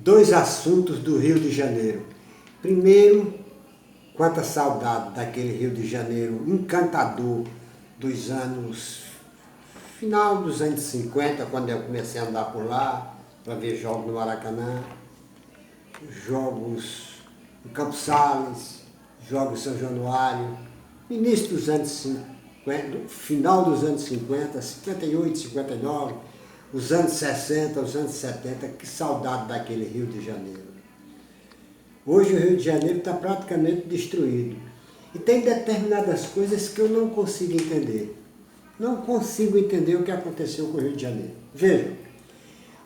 dois assuntos do Rio de Janeiro. Primeiro, quanta saudade daquele Rio de Janeiro encantador dos anos, final dos anos 50, quando eu comecei a andar por lá, para ver jogos no Maracanã, jogos no Campos Sales, jogos em São Januário, início dos anos 50, final dos anos 50, 58, 59, os anos 60, os anos 70, que saudade daquele Rio de Janeiro. Hoje o Rio de Janeiro está praticamente destruído. E tem determinadas coisas que eu não consigo entender. Não consigo entender o que aconteceu com o Rio de Janeiro. Vejam,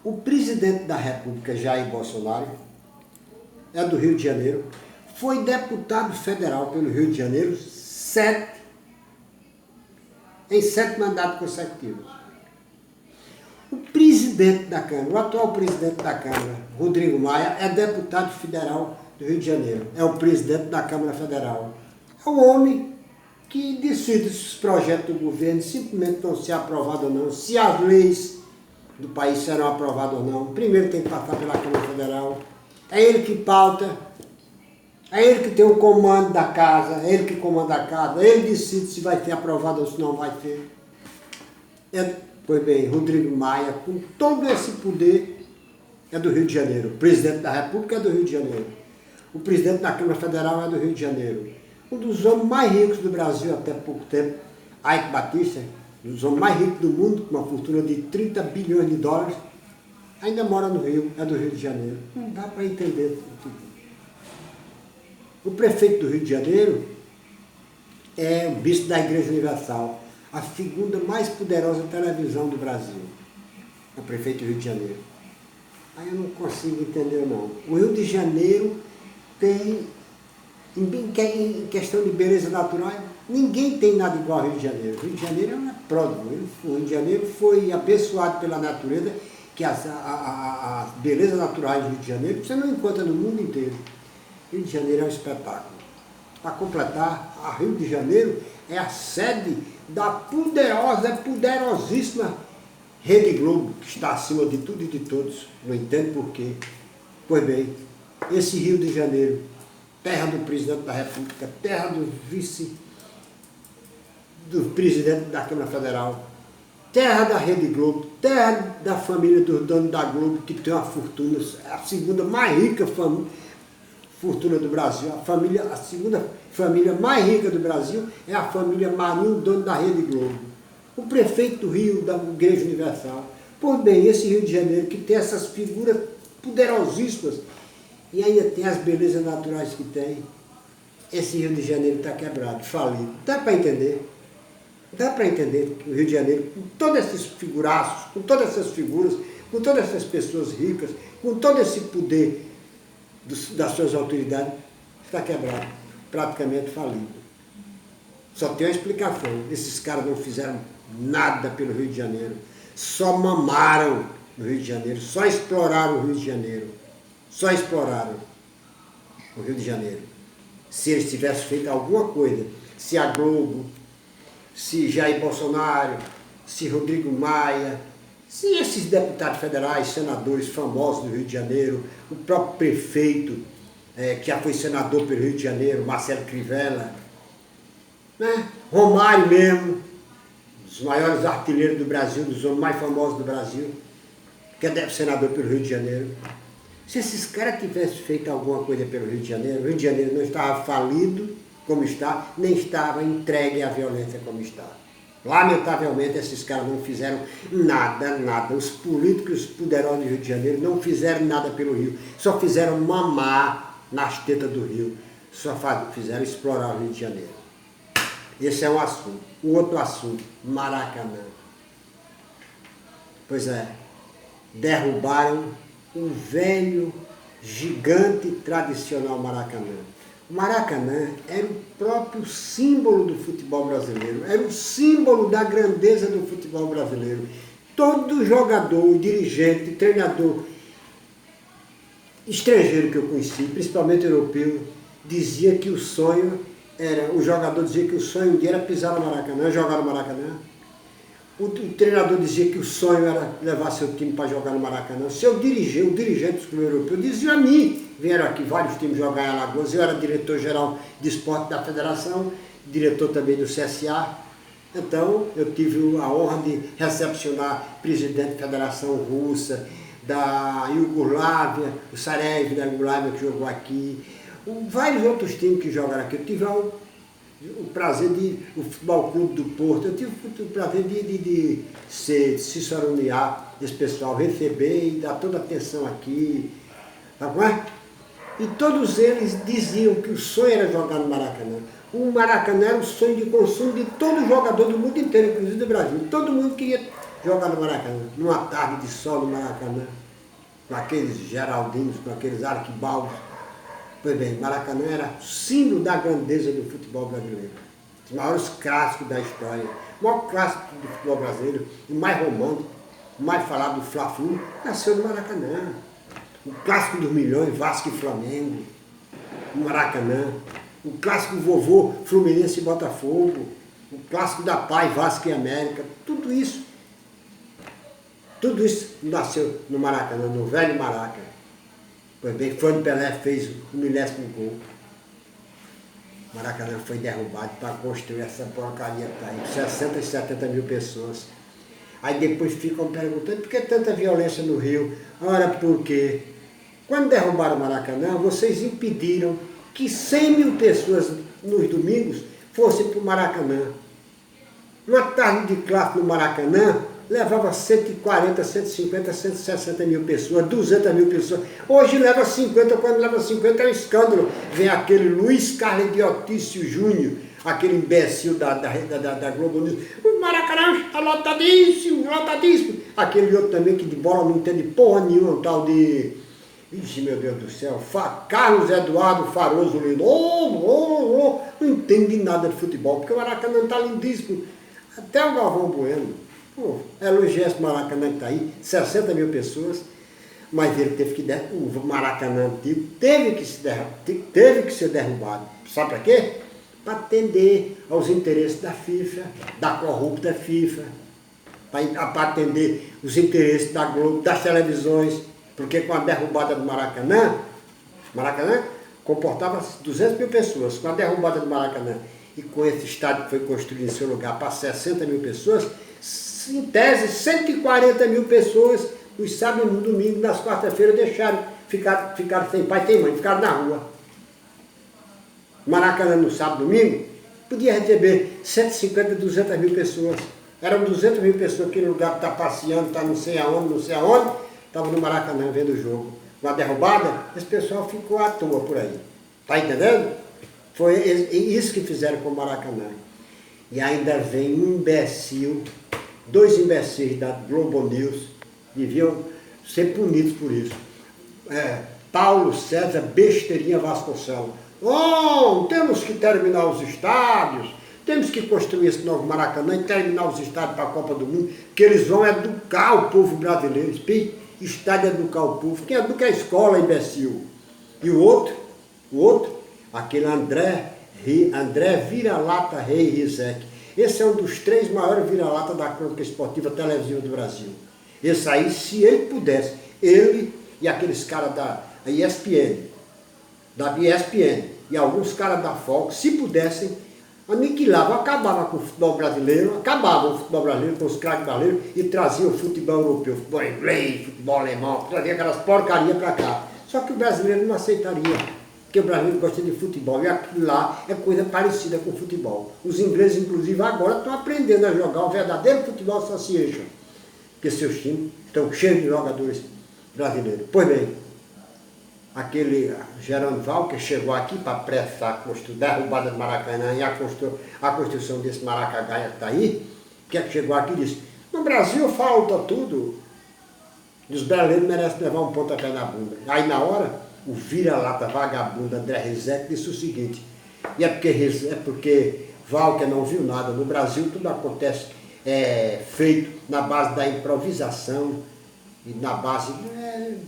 o presidente da República, Jair Bolsonaro, é do Rio de Janeiro, foi deputado federal pelo Rio de Janeiro em 7 mandatos consecutivos. O presidente da Câmara, o atual presidente da Câmara, Rodrigo Maia, é deputado federal do Rio de Janeiro, é o presidente da Câmara Federal. É o homem que decide se os projetos do governo simplesmente vão ser aprovados ou não, se as leis do país serão aprovadas ou não. Primeiro tem que passar pela Câmara Federal. É ele que pauta, é ele que tem o comando da casa, é ele que comanda a casa, ele decide se vai ser aprovado ou se não vai ser. Pois bem, Rodrigo Maia, com todo esse poder, é do Rio de Janeiro. O presidente da República é do Rio de Janeiro. O presidente da Câmara Federal é do Rio de Janeiro. Um dos homens mais ricos do Brasil até pouco tempo, Eike Batista, um dos homens mais ricos do mundo, com uma fortuna de 30 bilhões de dólares, ainda mora no Rio, é do Rio de Janeiro. Não dá para entender. O prefeito do Rio de Janeiro é o bispo da Igreja Universal, a segunda mais poderosa televisão do Brasil. É o prefeito do Rio de Janeiro. Aí eu não consigo entender, não. O Rio de Janeiro tem, em questão de beleza natural, ninguém tem nada igual ao Rio de Janeiro. O Rio de Janeiro é um pródigo. O Rio de Janeiro foi abençoado pela natureza, que as belezas naturais do Rio de Janeiro você não encontra no mundo inteiro. O Rio de Janeiro é um espetáculo. Para completar, a Rio de Janeiro é a sede da poderosíssima Rede Globo, que está acima de tudo e de todos. Não entendo por quê. Pois bem, esse Rio de Janeiro, terra do presidente da República, terra do presidente da Câmara Federal, terra da Rede Globo, terra da família dos donos da Globo, que tem uma fortuna, a segunda mais rica fortuna do Brasil, a segunda família mais rica do Brasil é a família Marinho, dono da Rede Globo. O prefeito do Rio, da Igreja Universal. Pois bem, esse Rio de Janeiro, que tem essas figuras poderosíssimas, e ainda tem as belezas naturais que tem, esse Rio de Janeiro está quebrado, falido. Dá para entender? Dá para entender que o Rio de Janeiro, com todos esses figuraços, com todas essas figuras, com todas essas pessoas ricas, com todo esse poder das suas autoridades, está quebrado, praticamente falido. Só tem uma explicação: esses caras não fizeram nada pelo Rio de Janeiro, só mamaram no Rio de Janeiro, só exploraram o Rio de Janeiro, só exploraram o Rio de Janeiro. Se eles tivessem feito alguma coisa, se a Globo, se Jair Bolsonaro, se Rodrigo Maia, se esses deputados federais, senadores famosos do Rio de Janeiro, o próprio prefeito, que já foi senador pelo Rio de Janeiro, Marcelo Crivella, né? Romário mesmo, dos maiores artilheiros do Brasil, dos homens mais famosos do Brasil, que é senador pelo Rio de Janeiro. Se esses caras tivessem feito alguma coisa pelo Rio de Janeiro, o Rio de Janeiro não estava falido como está, nem estava entregue à violência como está. Lamentavelmente, esses caras não fizeram nada. Os políticos poderosos do Rio de Janeiro não fizeram nada pelo Rio. Só fizeram mamar nas tetas do Rio. Só fizeram explorar o Rio de Janeiro. Esse é um assunto. O outro assunto, Maracanã. Pois é, derrubaram um velho, gigante, tradicional Maracanã. O Maracanã era o próprio símbolo do futebol brasileiro, era o símbolo da grandeza do futebol brasileiro. Todo jogador, dirigente, treinador estrangeiro que eu conheci, principalmente europeu, dizia que o sonho era, o jogador dizia que o sonho dele era pisar no Maracanã, jogar no Maracanã. O treinador dizia que o sonho era levar seu time para jogar no Maracanã. Seu dirigente, o dirigente do clube europeu, dizia a mim, vieram aqui vários times jogar em Alagoas, eu era diretor-geral de esporte da federação, diretor também do CSA. Então, eu tive a honra de recepcionar presidente da Federação Russa, da Iugoslávia, o Sarev da Iugoslávia que jogou aqui, vários outros times que jogaram aqui. Eu tive o prazer de, o Futebol Clube do Porto, eu tive o prazer de ciceronear esse pessoal, receber e dar toda a atenção aqui, tá bom? E todos eles diziam que o sonho era jogar no Maracanã. O Maracanã era o sonho de consumo de todo jogador do mundo inteiro, inclusive do Brasil. Todo mundo queria jogar no Maracanã, numa tarde de sol no Maracanã, com aqueles Geraldinhos, com aqueles arquibaldos. Pois bem, Maracanã era símbolo da grandeza do futebol brasileiro. Os maiores clássicos da história. O maior clássico do futebol brasileiro, o mais romântico, o mais falado do Fla-Flu, nasceu no Maracanã. O clássico dos milhões, Vasco e Flamengo, o Maracanã. O clássico vovô, Fluminense e Botafogo. O clássico da Pai, Vasco e América. Tudo isso nasceu no Maracanã, no velho Maraca. Pois bem, Fernando Pelé fez o 1000º gol. O Maracanã foi derrubado para construir essa porcaria que está aí, 60 e 70 mil pessoas. Aí depois ficam perguntando por que tanta violência no Rio? Ora, por quê? Quando derrubaram o Maracanã, vocês impediram que 100 mil pessoas nos domingos fossem para o Maracanã. Uma tarde de clássico no Maracanã levava 140, 150, 160 mil pessoas, 200 mil pessoas. Hoje leva 50, quando leva 50 é um escândalo. Vem aquele Luiz Carlos Diotício Júnior, aquele imbecil da Globo News. O Maracanã está lotadíssimo, lotadíssimo. Aquele outro também que de bola não entende porra nenhuma, um tal de... Ixi, meu Deus do céu, Carlos Eduardo Faroso Lino. Não entende nada de futebol, porque o Maracanã está lindíssimo. Até o Galvão Bueno. Pô, elogiar esse Maracanã que está aí, 60 mil pessoas, mas ele teve que o Maracanã antigo teve que ser derrubado. Sabe para quê? Para atender aos interesses da FIFA, da corrupta FIFA, para atender os interesses da Globo, das televisões, porque com a derrubada do Maracanã comportava 200 mil pessoas. Com a derrubada do Maracanã e com esse estádio que foi construído em seu lugar para 60 mil pessoas, em tese, 140 mil pessoas, nos sábados, no domingo, nas quarta-feiras, ficaram sem pai, sem mãe, ficaram na rua. Maracanã, no sábado, domingo, podia receber 150, 200 mil pessoas. Eram 200 mil pessoas que no lugar que está passeando, está não sei aonde, estavam no Maracanã vendo o jogo. Com a derrubada, esse pessoal ficou à toa por aí. Está entendendo? Foi isso que fizeram com o Maracanã. E ainda vem um imbecil, 2 imbecis da Globo News, deviam ser punidos por isso. Paulo César Besteirinha Vasconcelos. Temos que terminar os estádios, temos que construir esse novo Maracanã e terminar os estádios para a Copa do Mundo, que eles vão educar o povo brasileiro. Estádio é educar o povo. Quem educa é a escola, imbecil. E o outro, aquele André Vira-Lata Rei Rizek. Esse é um dos 3 maiores vira-lata da crônica esportiva televisiva do Brasil. Esse aí, se ele pudesse, ele e aqueles caras da ESPN, e alguns caras da Fox, se pudessem, aniquilavam, acabavam com o futebol brasileiro, com os craques brasileiros e traziam o futebol europeu, futebol inglês, futebol alemão, traziam aquelas porcarias para cá. Só que o brasileiro não aceitaria. Porque o brasileiro gosta de futebol e aquilo lá é coisa parecida com futebol. Os ingleses, inclusive, agora estão aprendendo a jogar o verdadeiro futebol association, porque seus times estão cheios de jogadores brasileiros. Pois bem, aquele Gerando Valker chegou aqui para pressar a derrubada do Maracanã e a construção desse Maracanã que está aí, que chegou aqui e disse, no Brasil falta tudo, e os brasileiros merecem levar um pontapé na bunda. Aí na hora, o vira-lata vagabundo André Rizek disse o seguinte, e é porque Valker não viu nada. No Brasil tudo acontece feito na base da improvisação, e na base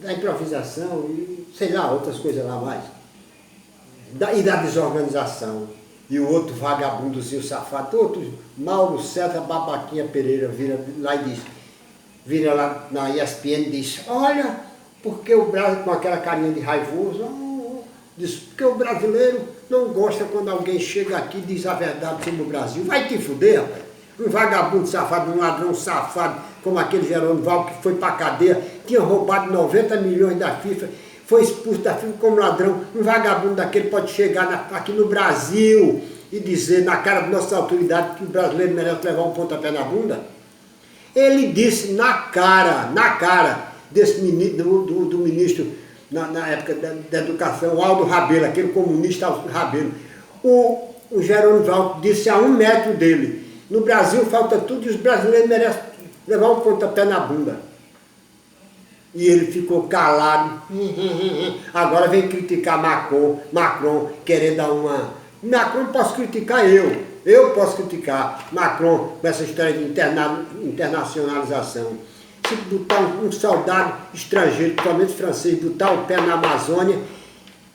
da improvisação, e sei lá, outras coisas lá mais, e da desorganização. E o outro vagabundozinho safado, outro Mauro César Babaquinha Pereira, vira lá e diz, vira lá na ESPN e diz, olha, porque o Brasil, com aquela carinha de raivoso, diz, porque o brasileiro não gosta quando alguém chega aqui e diz a verdade sobre o Brasil. Vai te fuder, rapaz. Um vagabundo safado, um ladrão safado, como aquele Jerônimo Val que foi pra cadeia, tinha roubado 90 milhões da FIFA, foi expulso da FIFA como ladrão. Um vagabundo daquele pode chegar aqui no Brasil e dizer na cara da nossa autoridade que o brasileiro merece levar um pontapé na bunda? Ele disse na cara desse do ministro, na época da educação, o Aldo Rabelo, aquele comunista Aldo Rabelo. O Jerônimo Val disse a 1 metro dele, no Brasil falta tudo e os brasileiros merecem levar um pontapé na bunda. E ele ficou calado. Agora vem criticar Macron querendo dar uma... Macron posso criticar eu posso criticar Macron com essa história de internacionalização. Se botar um soldado estrangeiro, principalmente francês, botar o pé na Amazônia,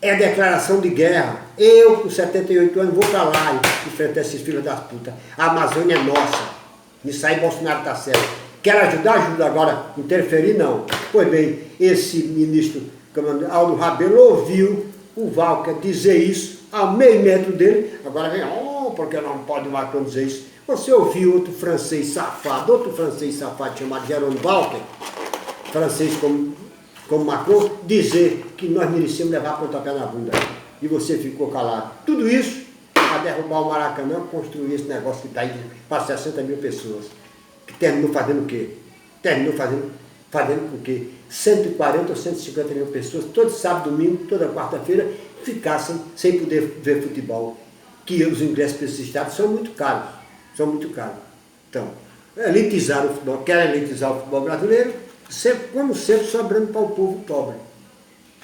é declaração de guerra. Eu, com 78 anos, vou pra lá e enfrentar esses filhos das putas. A Amazônia é nossa. Nisso aí Bolsonaro tá certo. Quer ajudar? Ajuda. Agora, interferir não. Pois bem, esse ministro Aldo Rabelo ouviu o Walker dizer isso a meio metro dele. Agora vem, porque não pode o Macron dizer isso. Você ouviu outro francês safado chamado Jerônimo Walker, francês como Macron, dizer que nós merecíamos levar pontapé na bunda. E você ficou calado. Tudo isso para derrubar o Maracanã, construir esse negócio que está aí para 60 mil pessoas. Que terminou fazendo o quê? Terminou fazendo com que 140 ou 150 mil pessoas, todo sábado, domingo, toda quarta-feira, ficassem sem poder ver futebol. Que os ingressos para esses estados são muito caros. Então, elitizaram o futebol, querem elitizar o futebol brasileiro, como sempre sobrando para o povo pobre.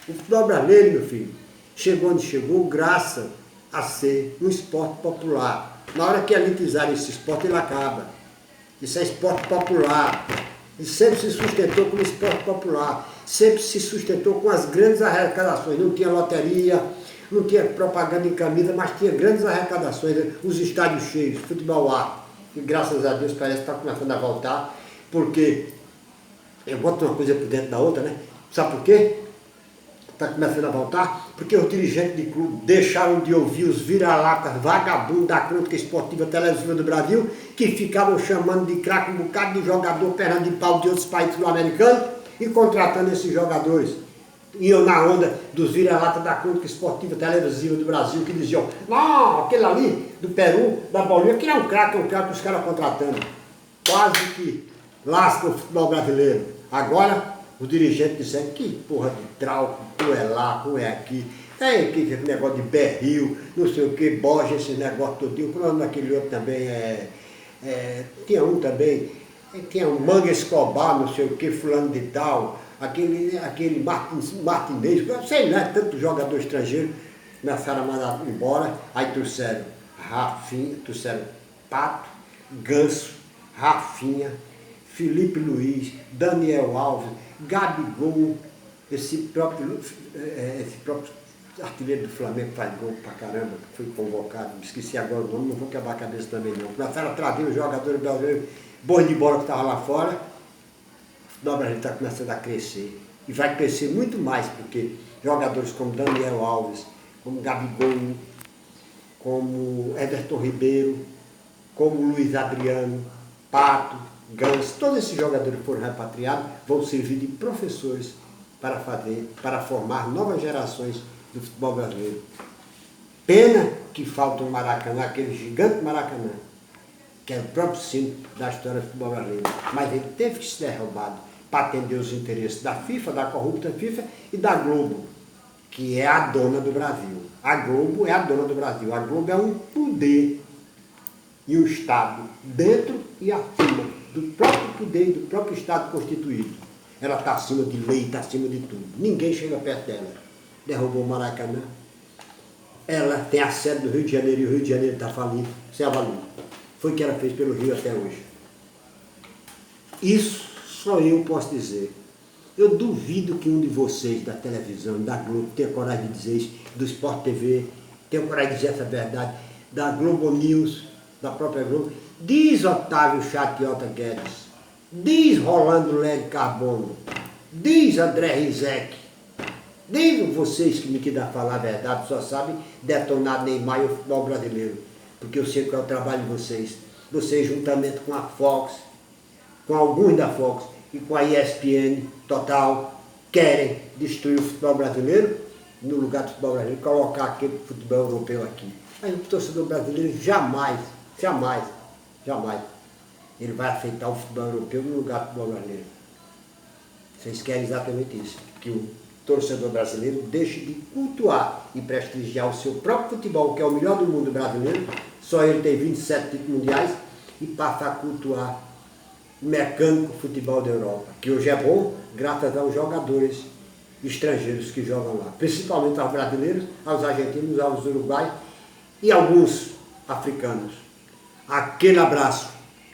O futebol brasileiro, meu filho, chegou onde chegou graças a ser um esporte popular. Na hora que elitizarem esse esporte, ele acaba. Isso é esporte popular. E sempre se sustentou como esporte popular. Sempre se sustentou com as grandes arrecadações. Não tinha loteria, não tinha propaganda em camisa, mas tinha grandes arrecadações. Os estádios cheios, futebol A. E graças a Deus parece que está começando a voltar. Porque eu boto uma coisa por dentro da outra, né? Sabe por quê? Está começando a voltar? Porque os dirigentes de clube deixaram de ouvir os vira-latas vagabundos da crônica esportiva televisiva do Brasil, que ficavam chamando de craque um bocado de jogador perna de pau de outros países sul-americanos e contratando esses jogadores. Iam na onda dos vira-latas da crônica esportiva televisiva do Brasil, que diziam, não, aquele ali do Peru, da Bolívia, que é um craque os caras contratando. Quase que lasca o futebol brasileiro. Agora, os dirigentes disseram que porra de trauco, tu é lá, tu é aqui. Tem que negócio de berril, não sei o que, Borja, esse negócio todinho. O nome daquele outro também tinha um também, tinha um Manga Escobar, não sei o que, fulano de tal, aquele Martinez, sei lá, tanto jogador estrangeiro, começaram a mandar embora, aí trouxeram Rafinha, trouxeram Pato, Ganso, Rafinha, Felipe Luiz, Daniel Alves, Gabigol, esse próprio artilheiro do Flamengo que faz gol pra caramba, que foi convocado, esqueci agora o nome, não vou quebrar a cabeça também não. Começaram a trazer os jogadores brasileiros, boi de bola que estavam lá fora, o futebol brasileiro está começando a crescer. E vai crescer muito mais, porque jogadores como Daniel Alves, como Gabigol, como Everton Ribeiro, como Luiz Adriano, Pato, Ganso, todos esses jogadores que foram repatriados vão servir de professores para formar novas gerações do futebol brasileiro. Pena que falta um Maracanã, aquele gigante Maracanã, que é o próprio símbolo da história do futebol brasileiro. Mas ele teve que ser derrubado para atender os interesses da FIFA, da corrupta FIFA e da Globo, que é a dona do Brasil. A Globo é a dona do Brasil. A Globo é um poder e um Estado dentro e acima do próprio poder e do próprio Estado constituído. Ela está acima de lei, está acima de tudo. Ninguém chega perto dela. Derrubou o Maracanã. Ela tem a sede do Rio de Janeiro e o Rio de Janeiro está falido. Você avalia. Foi o que ela fez pelo Rio até hoje. Isso só eu posso dizer. Eu duvido que um de vocês da televisão, da Globo, tenha coragem de dizer isso, do Sport TV, tenha coragem de dizer essa verdade. da Globo News, da própria Globo, diz Otávio Chatiota Guedes, diz Rolando Led Carbono, diz André Rizek, diz vocês que me querem falar a verdade, só sabem detonar Neymar e o futebol brasileiro, porque eu sei qual é o trabalho de vocês. Vocês, juntamente com a Fox, com alguns da Fox e com a ESPN Total, querem destruir o futebol brasileiro, no lugar do futebol brasileiro, colocar aquele futebol europeu aqui. Mas o torcedor brasileiro jamais, ele vai aceitar o futebol europeu no lugar do futebol brasileiro. Vocês querem exatamente isso, que o torcedor brasileiro deixe de cultuar e prestigiar o seu próprio futebol, que é o melhor do mundo brasileiro, só ele tem 27 títulos mundiais, e passa a cultuar o mecânico futebol da Europa, que hoje é bom graças aos jogadores estrangeiros que jogam lá, principalmente aos brasileiros, aos argentinos, aos uruguaios e alguns africanos. Aquele abraço.